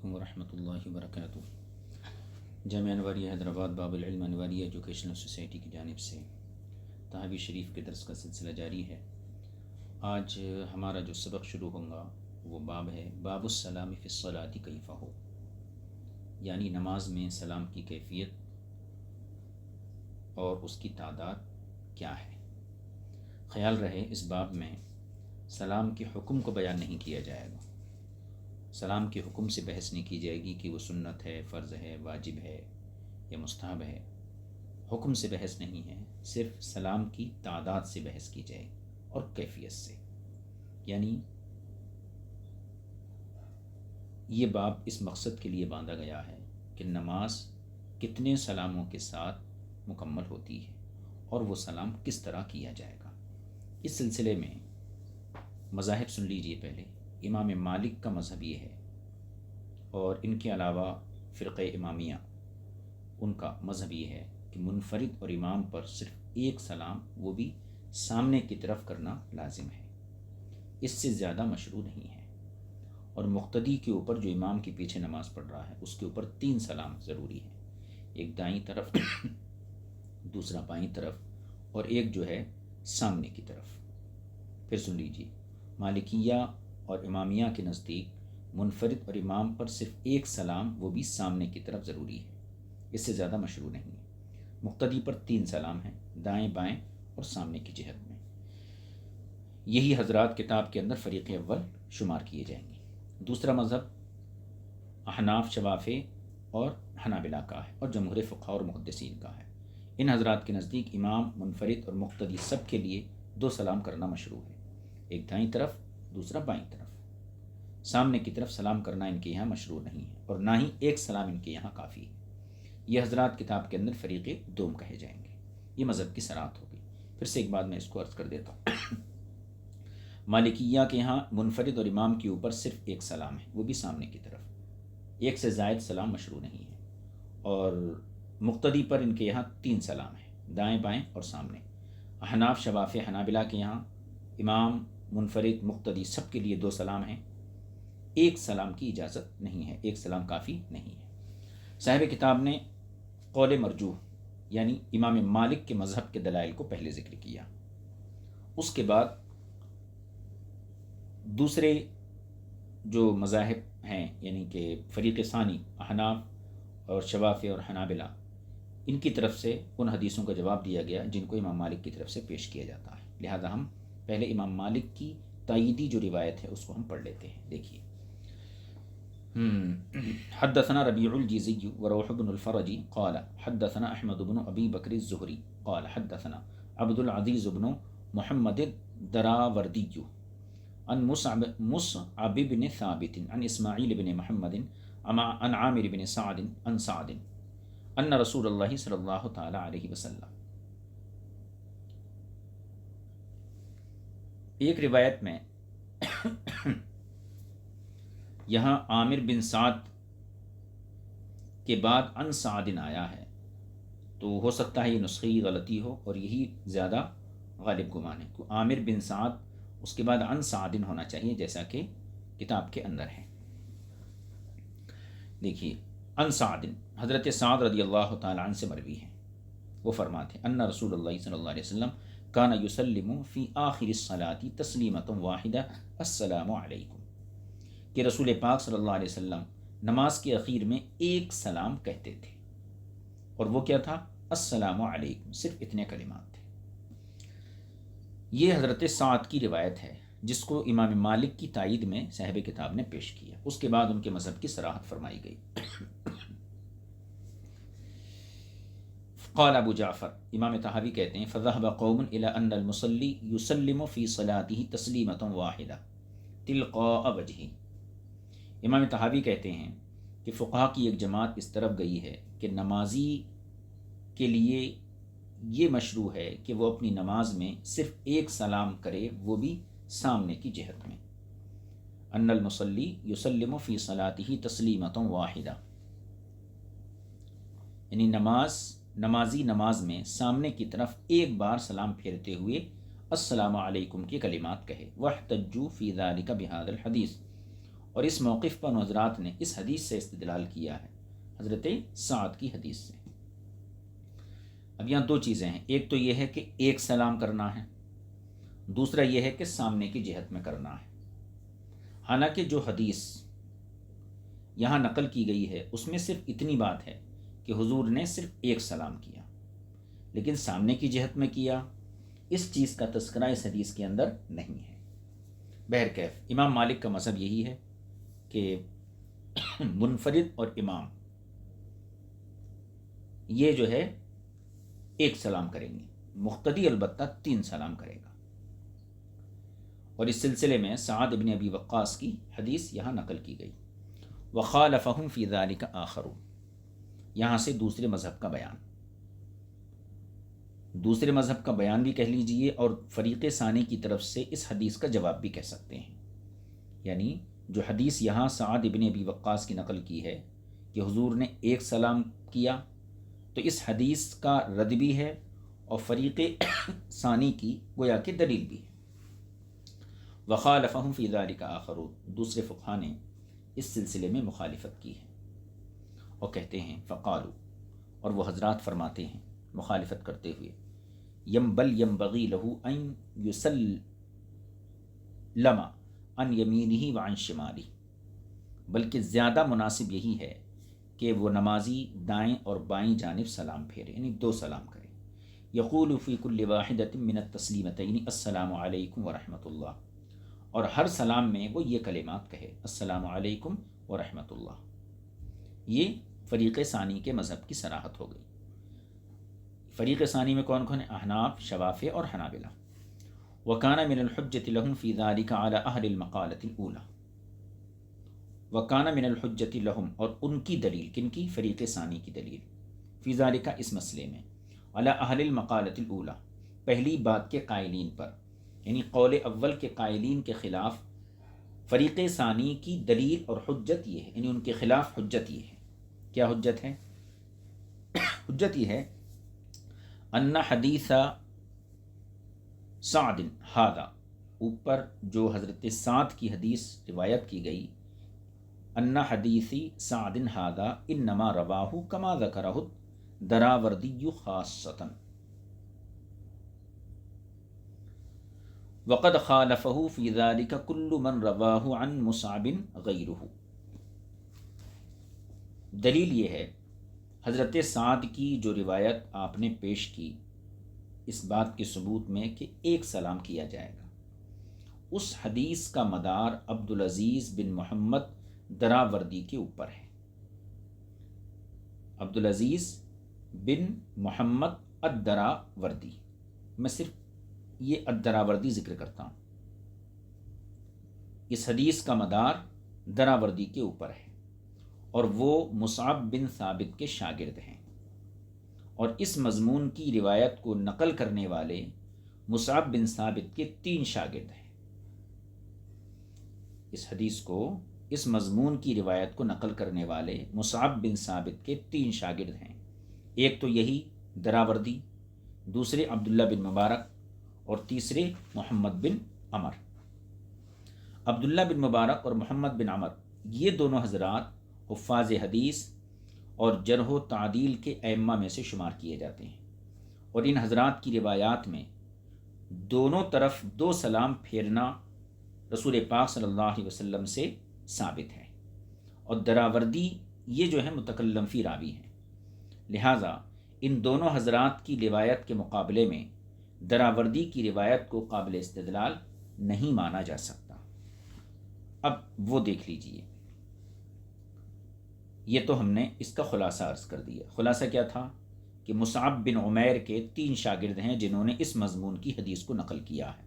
علیکم ورحمۃ اللہ وبرکاتہ۔ جامعہ انواریہ حیدرآباد باب العلم انواریہ ایجوکیشنل سوسائٹی کی جانب سے تحاوی شریف کے درس کا سلسلہ جاری ہے۔ آج ہمارا جو سبق شروع ہوگا وہ باب ہے باب السلام فی الصلاۃ کیف ہو، یعنی نماز میں سلام کی کیفیت اور اس کی تعداد کیا ہے۔ خیال رہے اس باب میں سلام کے حکم کو بیان نہیں کیا جائے گا، سلام کے حکم سے بحث نہیں کی جائے گی کہ وہ سنت ہے، فرض ہے، واجب ہے یا مستحب ہے، حکم سے بحث نہیں ہے، صرف سلام کی تعداد سے بحث کی جائے اور کیفیت سے۔ یعنی یہ باب اس مقصد کے لیے باندھا گیا ہے کہ نماز کتنے سلاموں کے ساتھ مکمل ہوتی ہے اور وہ سلام کس طرح کیا جائے گا۔ اس سلسلے میں مذاہب سن لیجئے۔ پہلے امام مالک کا مذہب یہ ہے، اور ان کے علاوہ فرقہ امامیہ ان کا مذہب یہ ہے کہ منفرد اور امام پر صرف ایک سلام، وہ بھی سامنے کی طرف کرنا لازم ہے، اس سے زیادہ مشروع نہیں ہے۔ اور مقتدی کے اوپر جو امام کے پیچھے نماز پڑھ رہا ہے اس کے اوپر 3 سلام ضروری ہے، ایک دائیں طرف، دوسرا بائیں طرف، اور ایک جو ہے سامنے کی طرف۔ پھر سن لیجیے، مالکیہ اور امامیہ کے نزدیک منفرد اور امام پر صرف ایک سلام، وہ بھی سامنے کی طرف ضروری ہے، اس سے زیادہ مشروع نہیں ہے۔ مقتدی پر 3 سلام ہیں، دائیں بائیں اور سامنے کی جہت میں۔ یہی حضرات کتاب کے اندر فریق اول شمار کیے جائیں گے۔ دوسرا مذہب احناف، شوافی اور حنابلہ کا ہے، اور جمہور فقہاء اور محدثین کا ہے۔ ان حضرات کے نزدیک امام، منفرد اور مقتدی سب کے لیے 2 سلام کرنا مشروع ہے، ایک دائیں طرف، دوسرا بائیں طرف۔ سامنے کی طرف سلام کرنا ان کے یہاں مشروع نہیں ہے، اور نہ ہی ایک سلام ان کے یہاں کافی ہے۔ یہ حضرات کتاب کے اندر فریق دوم کہے جائیں گے۔ یہ مذہب کی صراحت ہوگی۔ پھر سے ایک بات میں اس کو عرض کر دیتا ہوں۔ مالکیہ کے یہاں منفرد اور امام کے اوپر صرف ایک سلام ہے، وہ بھی سامنے کی طرف، ایک سے زائد سلام مشروع نہیں ہے۔ اور مقتدی پر ان کے یہاں 3 سلام ہیں، دائیں بائیں اور سامنے۔ احناف، شوافی، حنابلہ کے یہاں امام، منفرد، مقتدی سب کے لیے 2 سلام ہیں، ایک سلام کی اجازت نہیں ہے، ایک سلام کافی نہیں ہے۔ صاحب کتاب نے قول مرجوح یعنی امام مالک کے مذہب کے دلائل کو پہلے ذکر کیا، اس کے بعد دوسرے جو مذاہب ہیں یعنی کہ فریق ثانی احناف اور شوافی اور حنابلہ، ان کی طرف سے ان حدیثوں کا جواب دیا گیا جن کو امام مالک کی طرف سے پیش کیا جاتا ہے۔ لہذا ہم پہلے امام مالک کی تائیدی جو روایت ہے اس کو ہم پڑھ لیتے ہیں۔ دیکھیے، حدثنا ربيع الجيزي وروح بن الفرج قال حدثنا احمد بن ابي بكر الزهري قال حدثنا عبد العزيز بن محمد الدراوردي عن مصعب بن ثابت عن اسماعيل بن محمد عن عامر بن سعد عن سعد ان رسول الله صلی اللہ تعالی علیہ وسلم۔ ایک روایت میں یہاں عامر بن سعد کے بعد ان سعد آیا ہے، تو ہو سکتا ہے یہ نسخی غلطی ہو، اور یہی زیادہ غالب گمان ہے کہ عامر بن سعد اس کے بعد ان سعد ہونا چاہیے، جیسا کہ کتاب کے اندر ہے۔ دیکھیے، ان سعد، حضرت سعد رضی اللہ تعالی عنہ سے مروی ہے، وہ فرماتے ہیں ان رسول اللہ صلی اللہ علیہ وسلم کان یسلم فی آخر الصلاۃ تسلیمۃ واحدہ السلام علیکم، کہ رسول پاک صلی اللہ علیہ وسلم نماز کے اخیر میں ایک سلام کہتے تھے، اور وہ کیا تھا؟ السلام علیکم، صرف اتنے کلمات تھے۔ یہ حضرت سعد کی روایت ہے جس کو امام مالک کی تائید میں صاحب کتاب نے پیش کیا، اس کے بعد ان کے مذہب کی صراحت فرمائی گئی۔ قال ابو جعفر، امام طحاوی کہتے ہیں فذهب قوم الى ان المصلی يسلم في صلاته تسلیمۃ واحدہ تلقاء وجهه۔ امام طحاوی کہتے ہیں کہ فقہا کی ایک جماعت اس طرف گئی ہے کہ نمازی کے لیے یہ مشروع ہے کہ وہ اپنی نماز میں صرف ایک سلام کرے، وہ بھی سامنے کی جہت میں۔ ان المصلی یسلم فی صلاته تسلیمۃ واحدہ، یعنی نمازی نماز میں سامنے کی طرف ایک بار سلام پھیرتے ہوئے السلام علیکم کے کلمات کہے۔ واحتجوا فی ذلک بہذا الحدیث، اور اس موقف پر حضرات نے اس حدیث سے استدلال کیا ہے، حضرت سعد کی حدیث سے۔ اب یہاں دو چیزیں ہیں، ایک تو یہ ہے کہ ایک سلام کرنا ہے، دوسرا یہ ہے کہ سامنے کی جہت میں کرنا ہے۔ حالانکہ جو حدیث یہاں نقل کی گئی ہے اس میں صرف اتنی بات ہے کہ حضور نے صرف ایک سلام کیا، لیکن سامنے کی جہت میں کیا، اس چیز کا تذکرہ اس حدیث کے اندر نہیں ہے۔ بہرکیف امام مالک کا مذہب یہی ہے کہ منفرد اور امام یہ جو ہے ایک سلام کریں گے، مقتدی البتہ 3 سلام کرے گا۔ اور اس سلسلے میں سعد بن ابی وقاص کی حدیث یہاں نقل کی گئی۔ وخالفہم فی ذلک آخرون، یہاں سے دوسرے مذہب کا بیان، دوسرے مذہب کا بیان بھی کہہ لیجئے اور فریق ثانی کی طرف سے اس حدیث کا جواب بھی کہہ سکتے ہیں۔ یعنی جو حدیث یہاں سعد بن ابی وقاص کی نقل کی ہے کہ حضور نے ایک سلام کیا، تو اس حدیث کا رد بھی ہے اور فریق ثانی کی گویا کہ دلیل بھی ہے۔ وخالفہم فی ذلک آخرون، دوسرے فقہا نے اس سلسلے میں مخالفت کی ہے اور کہتے ہیں فقالو، اور وہ حضرات فرماتے ہیں مخالفت کرتے ہوئے، ينبغی لہ ان یسلم عن یمینہ وعن شمالہ، بلکہ زیادہ مناسب یہی ہے کہ وہ نمازی دائیں اور بائیں جانب سلام پھیرے، یعنی 2 سلام کرے۔ یقول فی کل واحدۃ من التسلیمتین السلام علیکم ورحمۃ اللہ، اور ہر سلام میں وہ یہ کلمات کہے السلام علیکم ورحمۃ اللہ۔ یہ فریق ثانی کے مذہب کی صراحت ہو گئی۔ فریق ثانی میں کون کون ہیں؟ احناف، شوافع اور حنابلہ۔ وکان من الحجۃ لہم فی ذلک علی اہل المقالۃ الاولی، وکان من الحجۃ لہم، اور ان کی دلیل، کن کی؟ فریق ثانی کی دلیل، فی ذلک اس مسئلے میں، علی اہل المقالۃ الاولی، پہلی بات کے قائلین پر، یعنی قول اول کے قائلین کے خلاف فریق ثانی کی دلیل اور حجت یہ ہے، یعنی ان کے خلاف حجت یہ ہے۔ کیا حجت ہے؟ حجت یہ ہے ان حدیث سعد ھذا، اوپر جو حضرت سعد کی حدیث روایت کی گئی، ان حدیث سعد ھذا انما رواہ کما ذکرہ الدراوردی خاصۃ، وقد خالفہ فی ذلک کل من رواہ عن مصعب غیرہ۔ دلیل یہ ہے حضرت سعد کی جو روایت آپ نے پیش کی اس بات کے ثبوت میں کہ ایک سلام کیا جائے گا، اس حدیث کا مدار عبدالعزیز بن محمد دراوردی کے اوپر ہے۔ عبدالعزیز بن محمد الدراوردی، میں صرف یہ الدراوردی ذکر کرتا ہوں، اس حدیث کا مدار دراوردی کے اوپر ہے، اور وہ مصعب بن ثابت کے شاگرد ہیں، اور اس مضمون کی روایت کو نقل کرنے والے مصعب بن ثابت کے 3 شاگرد ہیں۔ اس حدیث کو، اس مضمون کی روایت کو نقل کرنے والے مصعب بن ثابت کے 3 شاگرد ہیں، ایک تو یہی دراوردی، دوسرے عبداللہ بن مبارک، اور تیسرے محمد بن عمر۔ عبداللہ بن مبارک اور محمد بن عمر یہ دونوں حضرات حفاظ حدیث اور جرح و تعدیل کے ائمہ میں سے شمار کیے جاتے ہیں، اور ان حضرات کی روایات میں دونوں طرف 2 سلام پھیرنا رسول پاک صلی اللہ علیہ وسلم سے ثابت ہے، اور دراوردی یہ جو ہے متکلم فی راوی ہیں، لہٰذا ان دونوں حضرات کی روایت کے مقابلے میں دراوردی کی روایت کو قابل استدلال نہیں مانا جا سکتا۔ اب وہ دیکھ لیجئے، یہ تو ہم نے اس کا خلاصہ عرض کر دیا۔ خلاصہ کیا تھا کہ مصعب بن عمیر کے 3 شاگرد ہیں جنہوں نے اس مضمون کی حدیث کو نقل کیا ہے،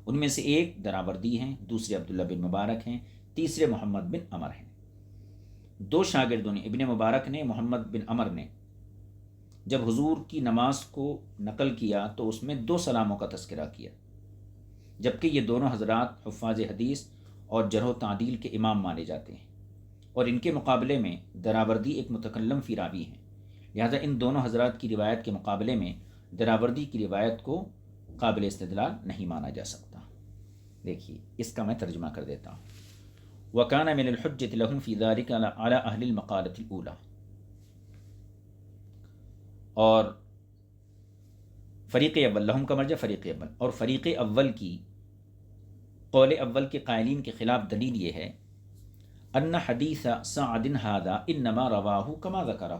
ان میں سے ایک دراوردی ہیں، دوسرے عبداللہ بن مبارک ہیں، تیسرے محمد بن عمر ہیں۔ 2 شاگردوں نے، ابن مبارک نے، محمد بن عمر نے، جب حضور کی نماز کو نقل کیا تو اس میں 2 سلاموں کا تذکرہ کیا، جبکہ یہ دونوں حضرات حفاظ حدیث اور جرح و تعدیل کے امام مانے جاتے ہیں، اور ان کے مقابلے میں دراوردی ایک متکلم فی راوی ہیں، لہذا ان دونوں حضرات کی روایت کے مقابلے میں دراوردی کی روایت کو قابل استدلال نہیں مانا جا سکتا۔ دیکھیے اس کا میں ترجمہ کر دیتا ہوں۔ وَكَانَ مِنَ الْحُجَّةِ لَهُمْ فِي ذَلِكَ عَلَى أَهْلِ الْمَقَالَةِ الْأُولَى، اور فریق اول، لہم کا مرجع فریق اول، اور فریق اول کی قول اول کے قائلین کے خلاف دلیل یہ ہے ان حدیث سعد ھذا انما رواہ کما ذکرہ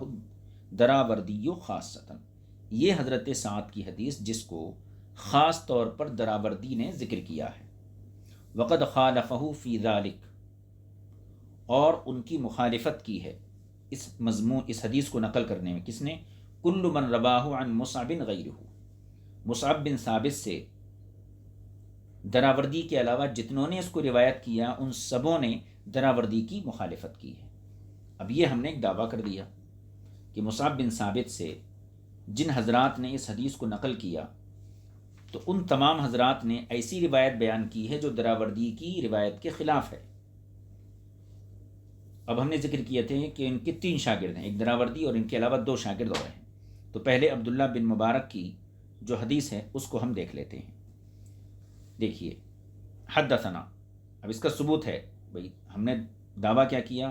دراوردی خاصۃ، یہ حضرت سعد کی حدیث جس کو خاص طور پر دراوردی نے ذکر کیا ہے، وقد خالفہ فی ذلک، اور ان کی مخالفت کی ہے اس مضمون، اس حدیث کو نقل کرنے میں، کس نے؟ کل من رواہ عن مصعب غیرہ، مصعب بن ثابت سے دراوردی کے علاوہ جتنوں نے اس کو روایت کیا ان سبوں نے دراوردی کی مخالفت کی ہے۔ اب یہ ہم نے ایک دعویٰ کر دیا کہ مصعب بن ثابت سے جن حضرات نے اس حدیث کو نقل کیا تو ان تمام حضرات نے ایسی روایت بیان کی ہے جو دراوردی کی روایت کے خلاف ہے۔ اب ہم نے ذکر کیے تھے کہ ان کے 3 شاگرد ہیں، ایک دراوردی اور ان کے علاوہ 2 شاگرد اور ہیں۔ تو پہلے عبداللہ بن مبارک کی جو حدیث ہے اس کو ہم دیکھ لیتے ہیں۔ دیکھیے، حدثنا، اب اس کا ثبوت ہے، بھئی ہم نے دعویٰ کیا کیا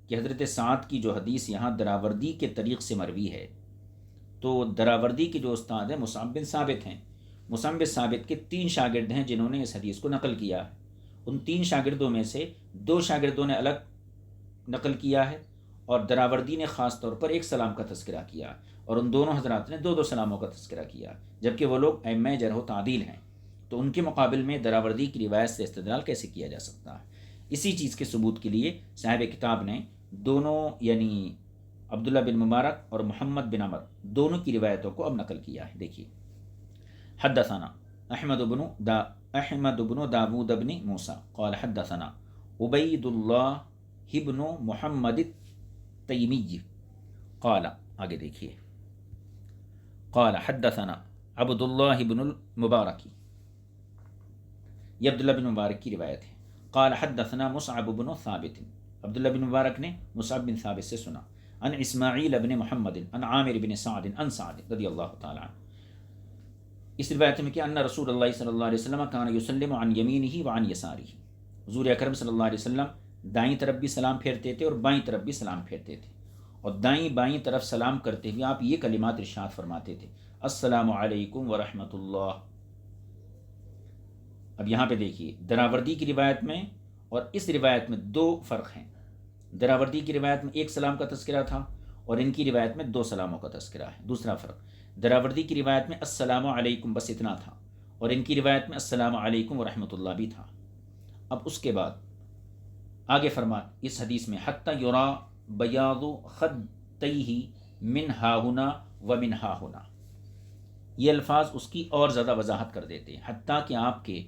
کہ حضرت سعد کی جو حدیث یہاں دراوردی کے طریق سے مروی ہے، تو دراوردی کے جو استاد ہیں مصعب بن ثابت ہیں، مصعب بن ثابت کے 3 شاگرد ہیں جنہوں نے اس حدیث کو نقل کیا ہے۔ ان 3 شاگردوں میں سے 2 شاگردوں نے الگ نقل کیا ہے، اور دراوردی نے خاص طور پر ایک سلام کا تذکرہ کیا، اور ان دونوں حضرات نے 2 سلاموں کا تذکرہ کیا، جبکہ وہ لوگ ائمہ جرح و تعدیل ہیں، تو ان کے مقابل میں دراوردی کی روایت سے استدلال کیسے کیا جا سکتا ہے؟ اسی چیز کے ثبوت کے لیے صاحب کتاب نے دونوں، یعنی عبداللہ بن مبارک اور محمد بن عمر، دونوں کی روایتوں کو اب نقل کیا ہے۔ دیکھیے، حدثنا احمد بن داود بن موسیٰ قال حدثنا عبید اللہ بن محمد التیمی قال، آگے دیکھیے، قال حدثنا عبداللہ بن المبارک، یہ عبداللہ بن مبارک کی روایت ہے۔ قال حدثنا مصعب بن ثابت، عبداللہ بن مبارک نے مصعب بن ثابت سے سنا، عن اسماعیل بن محمد عن عامر بن سعد عن سعد رضی اللہ تعالی عنہ۔ اس روایت میں کہ ان رسول اللہ صلی اللہ علیہ وسلم کان یسلم عن یمینہ وعن یسارہ، حضور اکرم صلی اللہ علیہ وسلم دائیں طرف بھی سلام پھیرتے تھے اور بائیں طرف بھی سلام پھیرتے تھے، اور دائیں بائیں طرف سلام کرتے ہوئے آپ یہ کلمات ارشاد فرماتے تھے، السلام علیکم ورحمۃ اللہ۔ اب یہاں پہ دیکھیے، دراوردی کی روایت میں اور اس روایت میں 2 فرق ہیں۔ دراوردی کی روایت میں 1 سلام کا تذکرہ تھا، اور ان کی روایت میں 2 سلاموں کا تذکرہ ہے۔ دوسرا فرق، دراوردی کی روایت میں السلام علیکم بس اتنا تھا، اور ان کی روایت میں السلام علیکم ورحمۃ اللہ بھی تھا۔ اب اس کے بعد آگے فرما اس حدیث میں حتی یرا بیاض خدیہ من ہاہنا و من ہاہنا، یہ الفاظ اس کی اور زیادہ وضاحت کر دیتے ہیں، حتیٰ کہ آپ کے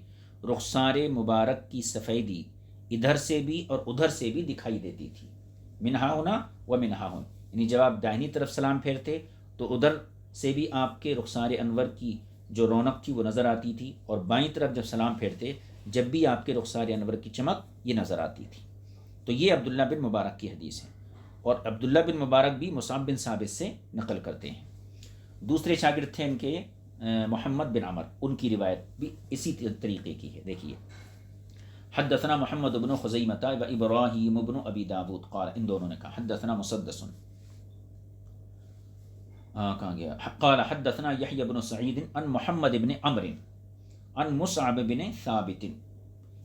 رخسار مبارک کی سفیدی ادھر سے بھی اور ادھر سے بھی دکھائی دیتی تھی، من ہاہنا و من ہاہن، یعنی جب آپ داہنی طرف سلام پھیرتے تو ادھر سے بھی آپ کے رخسار انور کی جو رونق تھی وہ نظر آتی تھی، اور بائیں طرف جب سلام پھیرتے جب بھی آپ کے رخسار انور کی چمک یہ نظر آتی تھی۔ تو یہ عبداللہ بن مبارک کی حدیث ہے، اور عبداللہ بن مبارک بھی مصعب بن ثابت سے نقل کرتے ہیں۔ دوسرے شاگرد تھے ان کے محمد بن عمر، ان کی روایت بھی اسی طریقے کی ہے۔ دیکھیے، حدثنا محمد بن خزیمہ و ابراہیم بن ابی داود قال، ان دونوں نے کہا حدثنا مسدس، کہاں گیا، قال حدثنا یحیی بن سعید عن محمد بن عمر عن مصعب بن ثابت،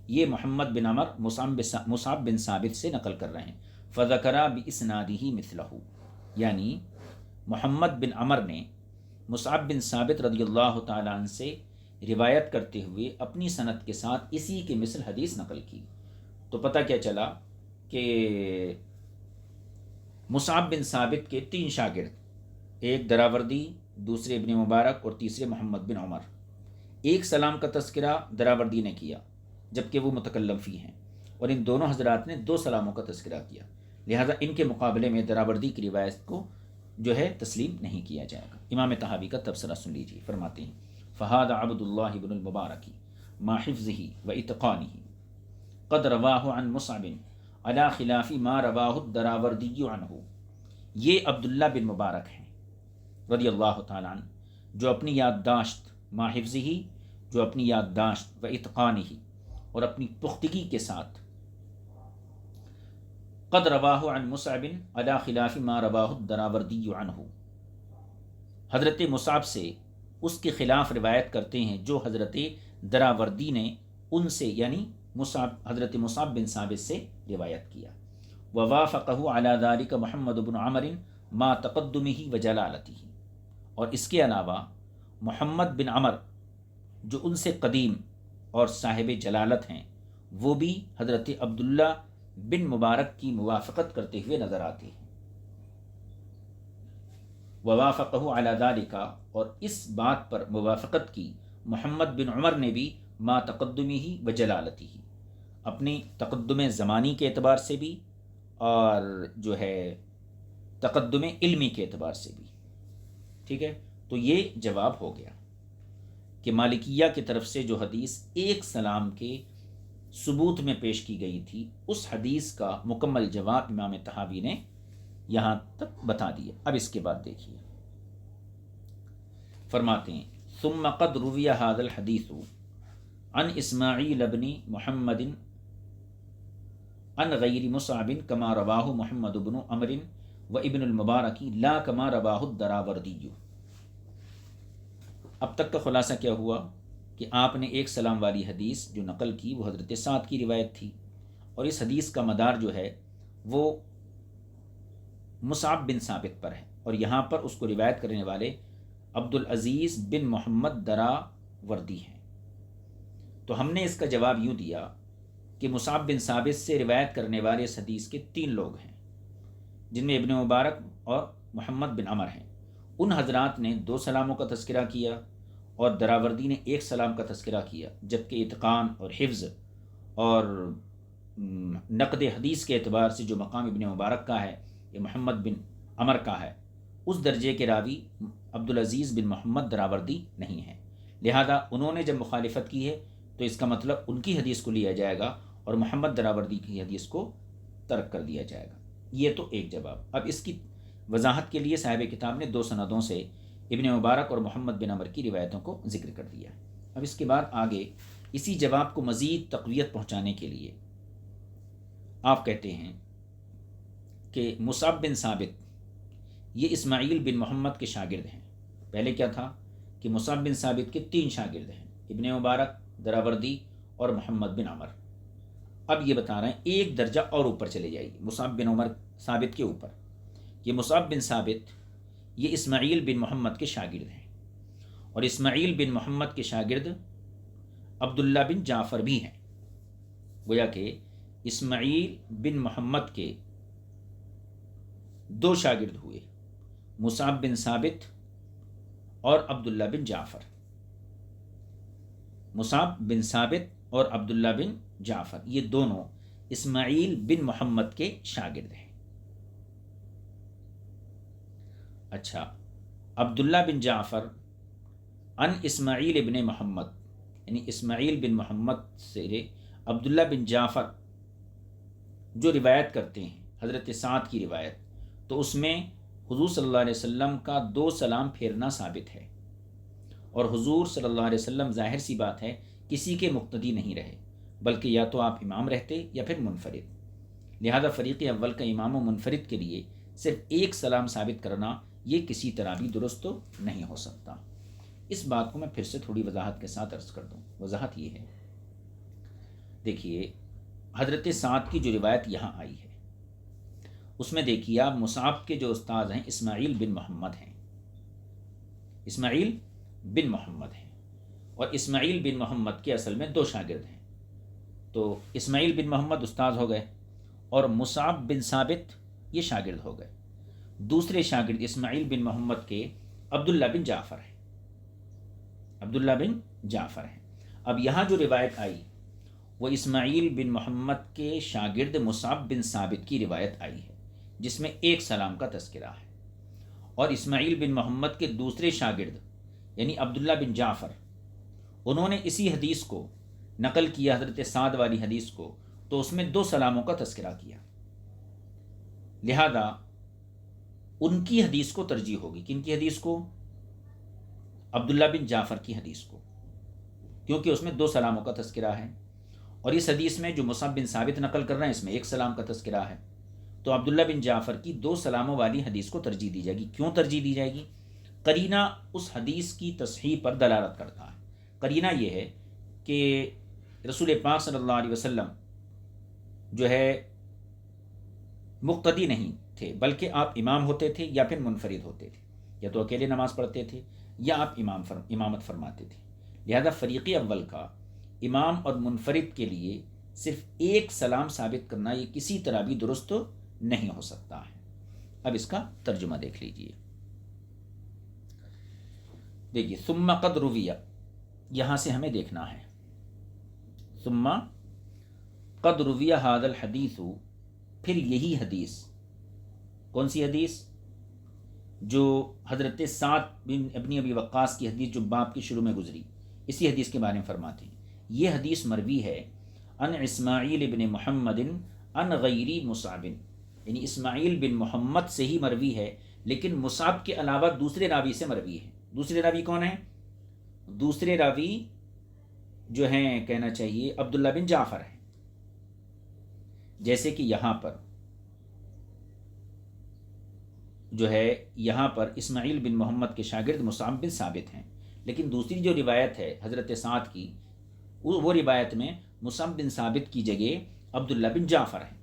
یہ محمد بن عمر مصعب بن ثابت سے نقل کر رہے ہیں، فذکر باسنادہ مثلہ، یعنی محمد بن عمر نے مصعب بن ثابت رضی اللہ تعالیٰ عنہ سے روایت کرتے ہوئے اپنی سند کے ساتھ اسی کے مثل حدیث نقل کی۔ تو پتہ کیا چلا کہ مصعب بن ثابت کے 3 شاگرد، ایک دراوردی، دوسرے ابن مبارک اور تیسرے محمد بن عمر، ایک سلام کا تذکرہ دراوردی نے کیا جبکہ وہ متکلم فی ہیں، اور ان دونوں حضرات نے 2 سلاموں کا تذکرہ کیا، لہذا ان کے مقابلے میں دراوردی کی روایت کو جو ہے تسلیم نہیں کیا جائے گا۔ امام طحاوی کا تبصرہ سن لیجیے، فرماتے ہیں فہذا عبداللہ بن المبارک ما حفظہ و اتقانہ قد رواہ عن مصعب علی خلاف ما رواہ الدراوردی عنہ، یہ عبداللہ بن مبارک ہیں رضی اللہ تعالیٰ عنہ جو اپنی یادداشت، ما حفظہ جو اپنی یادداشت، و اتقانہ اور اپنی پختگی کے ساتھ قد رواہ عن مصعب علی خلاف ما رواہ الدراوردی عنہ، حضرت مصعب سے اس کے خلاف روایت کرتے ہیں جو حضرت دراوردی نے ان سے یعنی حضرت مصعب بن ثابت سے روایت کیا. ووافقہ علی ذلک محمد بن عمر ما تقدمہ وجلالتہ، اور اس کے علاوہ محمد بن عمر جو ان سے قدیم اور صاحب جلالت ہیں وہ بھی حضرت عبداللہ بن مبارک کی موافقت کرتے ہوئے نظر آتے ہیں. ووافقہ علی ذلک، اور اس بات پر موافقت کی محمد بن عمر نے بھی ما تقدمہ وجلالتہ، اپنی تقدم زمانی کے اعتبار سے بھی اور جو ہے تقدم علمی کے اعتبار سے بھی. ٹھیک ہے، تو یہ جواب ہو گیا کہ مالکیہ کی طرف سے جو حدیث ایک سلام کے ثبوت میں پیش کی گئی تھی اس حدیث کا مکمل جواب امام طحاوی نے یہاں تک بتا دیا. اب اس کے بعد دیکھیے، فرماتے ہیں ثم قد روی هذا الحدیث عن اسماعیل بن محمد عن غیر مصعب کما رواہ محمد بن عمر و ابن المبارک لا کما رواہ الدراوردی. اب تک کا خلاصہ کیا ہوا کہ آپ نے ایک سلام والی حدیث جو نقل کی وہ حضرت سعد کی روایت تھی، اور اس حدیث کا مدار جو ہے وہ مصعب بن ثابت پر ہے، اور یہاں پر اس کو روایت کرنے والے عبدالعزیز بن محمد دراوردی ہیں. تو ہم نے اس کا جواب یوں دیا کہ مصعب بن ثابت سے روایت کرنے والے اس حدیث کے 3 لوگ ہیں، جن میں ابن مبارک اور محمد بن عمر ہیں. ان حضرات نے 2 سلاموں کا تذکرہ کیا اور دراوردی نے 1 سلام کا تذکرہ کیا، جبکہ اتقان اور حفظ اور نقد حدیث کے اعتبار سے جو مقام ابن مبارک کا ہے یہ محمد بن عمر کا ہے، اس درجے کے راوی عبدالعزیز بن محمد دراوردی نہیں ہیں. لہذا انہوں نے جب مخالفت کی ہے تو اس کا مطلب ان کی حدیث کو لیا جائے گا اور محمد دراوردی کی حدیث کو ترک کر دیا جائے گا. یہ تو ایک جواب. اب اس کی وضاحت کے لیے صاحب کتاب نے 2 سندوں سے ابن مبارک اور محمد بن عمر کی روایتوں کو ذکر کر دیا. اب اس کے بعد آگے اسی جواب کو مزید تقویت پہنچانے کے لیے آپ کہتے ہیں کہ مصعب بن ثابت یہ اسماعیل بن محمد کے شاگرد ہیں. پہلے کیا تھا کہ مصعب بن ثابت کے 3 شاگرد ہیں، ابن مبارک، دراوردی اور محمد بن عمر. اب یہ بتا رہے ہیں ایک درجہ اور اوپر چلے جائیے مصعب بن عمر ثابت کے اوپر. یہ مصعب بن ثابت یہ اسماعیل بن محمد کے شاگرد ہیں، اور اسماعیل بن محمد کے شاگرد عبداللہ بن جعفر بھی ہیں. گویا کہ اسماعیل بن محمد کے 2 شاگرد ہوئے، مصعب بن ثابت اور عبداللہ بن جعفر. مصعب بن ثابت اور عبداللہ بن جعفر یہ دونوں اسماعیل بن محمد کے شاگرد ہیں. اچھا، عبداللہ بن جعفر ان اسماعیل ابن محمد، یعنی اسماعیل بن محمد سے عبداللہ بن جعفر جو روایت کرتے ہیں حضرت سعد کی روایت، تو اس میں حضور صلی اللہ علیہ وسلم کا 2 سلام پھیرنا ثابت ہے، اور حضور صلی اللہ علیہ وسلم ظاہر سی بات ہے کسی کے مقتدی نہیں رہے، بلکہ یا تو آپ امام رہتے یا پھر منفرد. لہذا فریق اول کا امام و منفرد کے لیے صرف 1 سلام ثابت کرنا یہ کسی طرح بھی درست نہیں ہو سکتا. اس بات کو میں پھر سے تھوڑی وضاحت کے ساتھ عرض کر دوں. وضاحت یہ ہے، دیکھیے حضرت سعد کی جو روایت یہاں آئی ہے اس میں دیکھیے آپ مصعب کے جو استاد ہیں اسماعیل بن محمد ہیں، اسماعیل بن محمد ہیں، اور اسماعیل بن محمد کے اصل میں 2 شاگرد ہیں. تو اسماعیل بن محمد استاد ہو گئے اور مصعب بن ثابت یہ شاگرد ہو گئے. دوسرے شاگرد اسماعیل بن محمد کے عبداللہ بن جعفر ہیں، عبداللہ بن جعفر ہیں. اب یہاں جو روایت آئی وہ اسماعیل بن محمد کے شاگرد مصعب بن ثابت کی روایت آئی ہے جس میں 1 سلام کا تذکرہ ہے، اور اسماعیل بن محمد کے دوسرے شاگرد یعنی عبداللہ بن جعفر انہوں نے اسی حدیث کو نقل کیا، حضرت سعد والی حدیث کو، تو اس میں 2 سلاموں کا تذکرہ کیا. لہذا ان کی حدیث کو ترجیح ہوگی. کن کی حدیث کو؟ عبداللہ بن جعفر کی حدیث کو، کیونکہ اس میں 2 سلاموں کا تذکرہ ہے، اور اس حدیث میں جو مصعب بن ثابت نقل کر رہے ہیں اس میں 1 سلام کا تذکرہ ہے. تو عبداللہ بن جعفر کی 2 سلاموں والی حدیث کو ترجیح دی جائے گی. کیوں ترجیح دی جائے گی؟ قرینہ اس حدیث کی تصحیح پر دلالت کرتا ہے. قرینہ یہ ہے کہ رسول پاک صلی اللہ علیہ وسلم جو ہے مقتدی نہیں تھے، بلکہ آپ امام ہوتے تھے یا پھر منفرد ہوتے تھے، یا تو اکیلے نماز پڑھتے تھے یا آپ امامت فرماتے تھے. لہذا فریق اول کا امام اور منفرد کے لیے صرف ایک سلام ثابت کرنا یہ کسی طرح بھی درست نہیں ہو سکتا ہے. اب اس کا ترجمہ دیکھ لیجئے. دیکھیے ثم قد رویہ، یہاں سے ہمیں دیکھنا ہے ثم قد رویہ ھذا الحدیث، پھر یہی حدیث. کون سی حدیث؟ جو حضرت سعد بن ابن ابی وقاص کی حدیث جو باب کے شروع میں گزری، اسی حدیث کے بارے میں فرماتے ہیں یہ حدیث مروی ہے ان اسماعیل بن محمد ان غیری مصعب، یعنی اسماعیل بن محمد سے ہی مروی ہے، لیکن مصعب کے علاوہ دوسرے راوی سے مروی ہے. دوسرے راوی کون ہیں؟ دوسرے راوی جو ہیں کہنا چاہیے عبداللہ بن جعفر ہیں. جیسے کہ یہاں پر جو ہے یہاں پر اسماعیل بن محمد کے شاگرد مصعب بن ثابت ہیں، لیکن دوسری جو روایت ہے حضرت سعد کی، وہ روایت میں مصعب بن ثابت کی جگہ عبداللہ بن جعفر ہیں.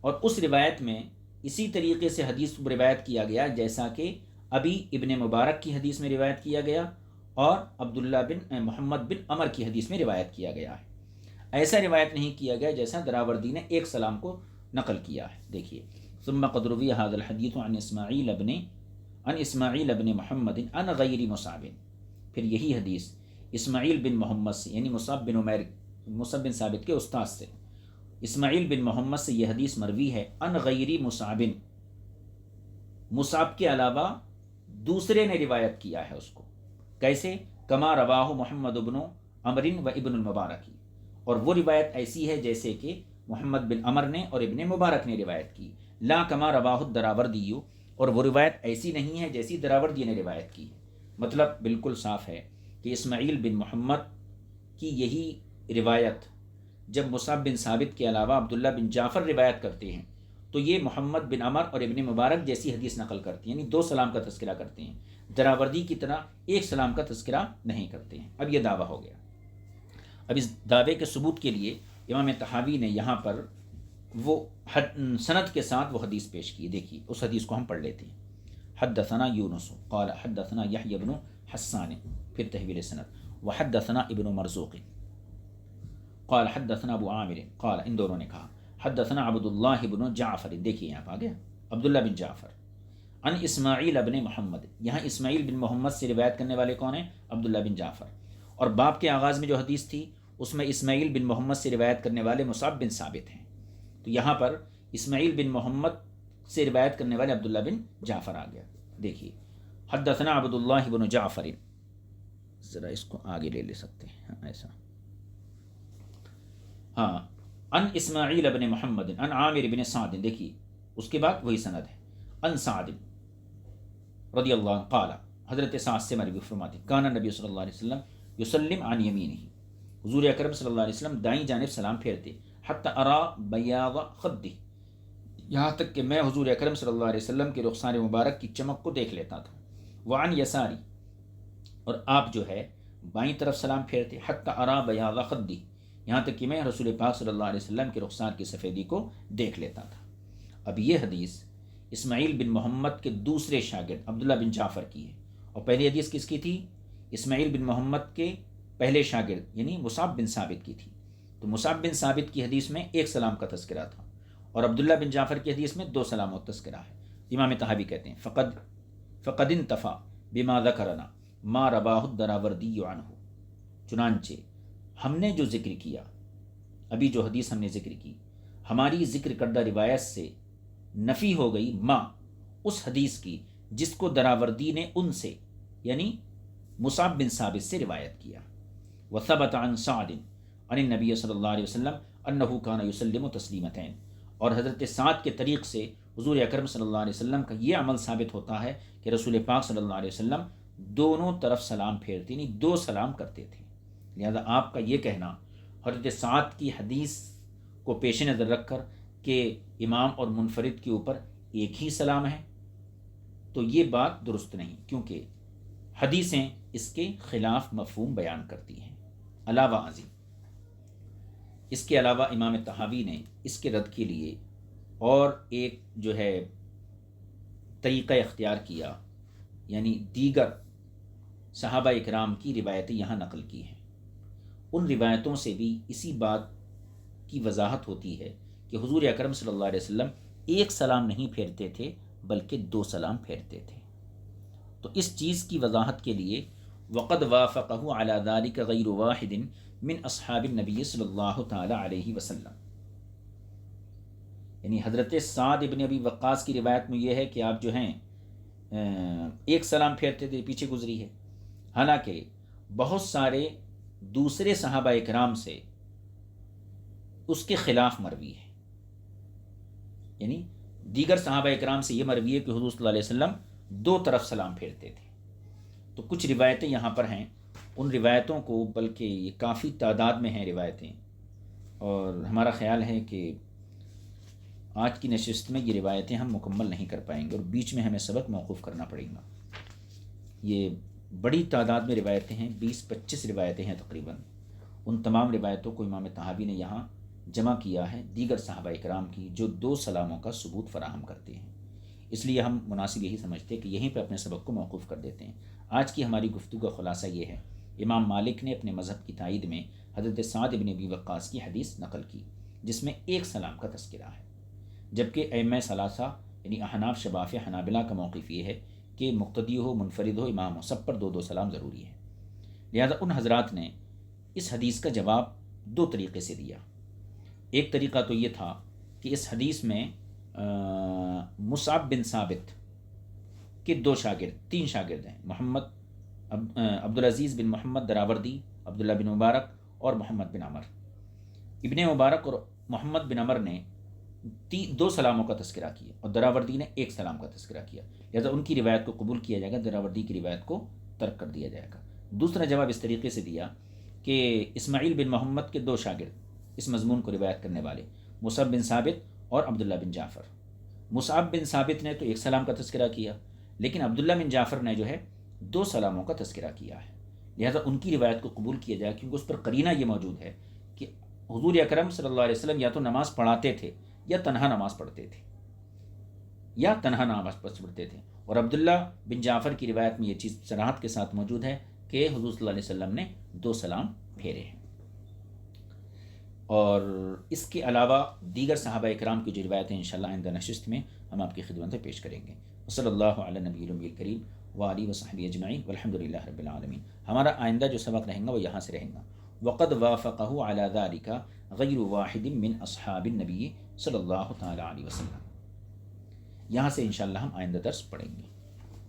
اور اس روایت میں اسی طریقے سے حدیث روایت کیا گیا جیسا کہ ابھی ابن مبارک کی حدیث میں روایت کیا گیا اور عبداللہ بن محمد بن عمر کی حدیث میں روایت کیا گیا ہے. ایسا روایت نہیں کیا گیا جیسا دراوردی نے ایک سلام کو نقل کیا ہے. دیکھیے ثم قد روی ھذا الحدیث عن اسماعیل ابن محمد ان غیر مصعب، پھر یہی حدیث اسماعیل بن محمد سے، یعنی مصعب بن ثابت کے استاد سے، اسماعیل بن محمد سے یہ حدیث مروی ہے ان غیر مصعب، مصعب کے علاوہ دوسرے نے روایت کیا ہے اس کو. کیسے؟ کما رواہ محمد بن عمر و ابن المبارک، اور وہ روایت ایسی ہے جیسے کہ محمد بن عمر نے اور ابن مبارک نے روایت کی. لا کما رواہ الدراوردی، اور وہ روایت ایسی نہیں ہے جیسی دراوردی نے روایت کی. مطلب بالکل صاف ہے کہ اسماعیل بن محمد کی یہی روایت جب مصعب بن ثابت کے علاوہ عبداللہ بن جعفر روایت کرتے ہیں تو یہ محمد بن عمر اور ابن مبارک جیسی حدیث نقل کرتی ہیں، یعنی 2 سلام کا تذکرہ کرتے ہیں، دراوردی کی طرح ایک سلام کا تذکرہ نہیں کرتے ہیں. اب یہ دعویٰ ہو گیا. اب اس دعوے کے ثبوت کے لیے امام طحاوی نے یہاں پر وہ سند کے ساتھ وہ حدیث پیش کی. دیکھیے اس حدیث کو ہم پڑھ لیتے ہیں. حدثنا یونس قال حدثنا یحیی بن حسان، پھر تحویل سند، وحدثنا ابن مرزوق قال حدثنا ابو عامر قال، ان دونوں نے کہا حدثنا عبداللہ بن جعفر. دیکھیے یہاں پہ آ گیا عبداللہ بن جعفر ان اسماعیل ابن محمد. یہاں اسماعیل بن محمد سے روایت کرنے والے کون ہیں؟ عبداللہ بن جعفر. اور باب کے آغاز میں جو حدیث تھی اس میں اسماعیل بن محمد سے روایت کرنے والے مصعب بن ثابت ہیں. تو یہاں پر اسماعیل بن محمد سے روایت کرنے والے عبداللہ بن جعفر آ گیا. دیکھیے حدثنا عبداللہ بن جعفر، ذرا اس کو آگے لے سکتے ہیں ایسا، ہاں، ان اسماعیل ابن محمد ان عامر بن سعد. دیکھیے اس کے بعد وہی سند ہے، ان سعد رضی اللہ عنہ قال، حضرت سعد سے مروی فرماتے کان نبی صلی اللہ علیہ وسلم یسلم عن یمینہ، حضور اکرم صلی اللہ علیہ وسلم دائیں جانب سلام پھیرتے، حتی ارا بیاض خدہ، یہاں تک کہ میں حضور اکرم صلی اللہ علیہ وسلم کے رخسار مبارک کی چمک کو دیکھ لیتا تھا. وعن یساری، اور آپ جو ہے بائیں طرف سلام پھیرتے، حتی ارا بیاض خدہ، یہاں تک کہ میں رسول پاک صلی اللہ علیہ وسلم کے رخسار کی سفیدی کو دیکھ لیتا تھا. اب یہ حدیث اسماعیل بن محمد کے دوسرے شاگرد عبداللہ بن جعفر کی ہے، اور پہلی حدیث کس کی تھی؟ اسماعیل بن محمد کے پہلے شاگرد یعنی مصعب بن ثابت کی تھی. تو مصعب بن ثابت کی حدیث میں ایک سلام کا تذکرہ تھا، اور عبداللہ بن جعفر کی حدیث میں 2 سلام کا تذکرہ ہے. امام طحاوی کہتے ہیں فقد انتفع بما ذکرنا ما رواہ الدراوردی عنہ، چنانچہ ہم نے جو ذکر کیا، ابھی جو حدیث ہم نے ذکر کی، ہماری ذکر کردہ روایت سے نفی ہو گئی ما، اس حدیث کی جس کو دراوردی نے ان سے یعنی مصعب بن ثابت سے روایت کیا. وثبت عن سعد عن النبی صلی اللہ علیہ وسلم انہ کان یسلم تسلیمتین، اور حضرت سعد کے طریق سے حضور اکرم صلی اللہ علیہ وسلم کا یہ عمل ثابت ہوتا ہے کہ رسول پاک صلی اللہ علیہ وسلم دونوں طرف سلام پھیرتے، یعنی 2 سلام کرتے تھے. لہذا آپ کا یہ کہنا حضرت سعد کی حدیث کو پیش نظر رکھ کر کہ امام اور منفرد کے اوپر ایک ہی سلام ہے، تو یہ بات درست نہیں، کیونکہ حدیثیں اس کے خلاف مفہوم بیان کرتی ہیں۔ علاوہ ازیں اس کے علاوہ امام طحاوی نے اس کے رد کے لیے اور ایک جو ہے طریقہ اختیار کیا، یعنی دیگر صحابہ اکرام کی روایتیں یہاں نقل کی ہیں۔ ان روایتوں سے بھی اسی بات کی وضاحت ہوتی ہے کہ حضور اکرم صلی اللہ علیہ وسلم ایک سلام نہیں پھیرتے تھے بلکہ 2 سلام پھیرتے تھے۔ تو اس چیز کی وضاحت کے لیے وقد وافقہ علی ذلک غیر واحد من اصحاب النبی صلی اللہ تعالی علیہ وسلم، یعنی حضرت سعد ابن ابی وقاص کی روایت میں یہ ہے کہ آپ جو ہیں ایک سلام پھیرتے تھے، پیچھے گزری ہے، حالانکہ بہت سارے دوسرے صحابہ اکرام سے اس کے خلاف مروی ہے، یعنی دیگر صحابہ اکرام سے یہ مروی ہے کہ حضور صلی اللہ علیہ وسلم 2 طرف سلام پھیرتے تھے۔ تو کچھ روایتیں یہاں پر ہیں، ان روایتوں کو، بلکہ یہ کافی تعداد میں ہیں روایتیں، اور ہمارا خیال ہے کہ آج کی نشست میں یہ روایتیں ہم مکمل نہیں کر پائیں گے اور بیچ میں ہمیں سبق موقوف کرنا پڑے گا۔ یہ بڑی تعداد میں روایتیں ہیں، 20-25 روایتیں ہیں تقریباً۔ ان تمام روایتوں کو امام طحاوی نے یہاں جمع کیا ہے دیگر صحابہ اکرام کی، جو 2 سلاموں کا ثبوت فراہم کرتے ہیں۔ اس لیے ہم مناسب یہی سمجھتے ہیں کہ یہیں پہ اپنے سبق کو موقوف کر دیتے ہیں۔ آج کی ہماری گفتگو کا خلاصہ یہ ہے، امام مالک نے اپنے مذہب کی تائید میں حضرت سعد ابن ابی وقاص کی حدیث نقل کی، جس میں 1 سلام کا تذکرہ ہے، جبکہ ائمہ ثلاثہ یعنی احناف، شفاعہ، حنابلہ کا موقف یہ ہے کہ مقتدی ہو، منفرد ہو، امام ہو، سب پر 2 سلام ضروری ہے۔ لہذا ان حضرات نے اس حدیث کا جواب 2 طریقے سے دیا۔ ایک طریقہ تو یہ تھا کہ اس حدیث میں مصعب بن ثابت کے 3 شاگرد ہیں، عبدالعزیز بن محمد دراوردی، عبداللہ بن مبارک اور محمد بن عمر۔ ابن مبارک اور محمد بن عمر نے 2 سلاموں کا تذکرہ کیا اور دراوردی نے 1 سلام کا تذکرہ کیا، لہذا ان کی روایت کو قبول کیا جائے گا، دراوردی کی روایت کو ترک کر دیا جائے گا۔ دوسرا جواب اس طریقے سے دیا کہ اسماعیل بن محمد کے 2 شاگرد اس مضمون کو روایت کرنے والے، مصعب بن ثابت اور عبداللہ بن جعفر۔ مصعب بن ثابت نے تو 1 سلام کا تذکرہ کیا، لیکن عبداللہ بن جعفر نے جو ہے 2 سلاموں کا تذکرہ کیا ہے، لہذا ان کی روایت کو قبول کیا جائے، کیونکہ اس پر قرینہ یہ موجود ہے کہ حضور اکرم صلی اللہ علیہ وسلم یا تو نماز پڑھاتے تھے یا تنہا نماز پڑھتے تھے، اور عبداللہ بن جعفر کی روایت میں یہ چیز صراحت کے ساتھ موجود ہے کہ حضور صلی اللہ علیہ وسلم نے 2 سلام پھیرے ہیں۔ اور اس کے علاوہ دیگر صحابہ اکرام کی جو روایتیں انشاءاللہ آئندہ نشست میں ہم آپ کی خدمت میں پیش کریں گے۔ صلی اللہ علی نبی الامی الکریم وآلہ وصحبہ اجمعین والحمد للہ رب العالمین۔ ہمارا آئندہ جو سبق رہے گا وہ یہاں سے رہے گا، وقد وافقہ علی ذلک غیر واحد من اصحاب النبی صلی اللہ تعالی علیہ وسلم۔ یہاں سے انشاءاللہ ہم آئندہ درس پڑھیں گے۔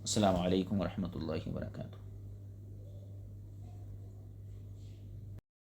السلام علیکم ورحمۃ اللہ وبرکاتہ۔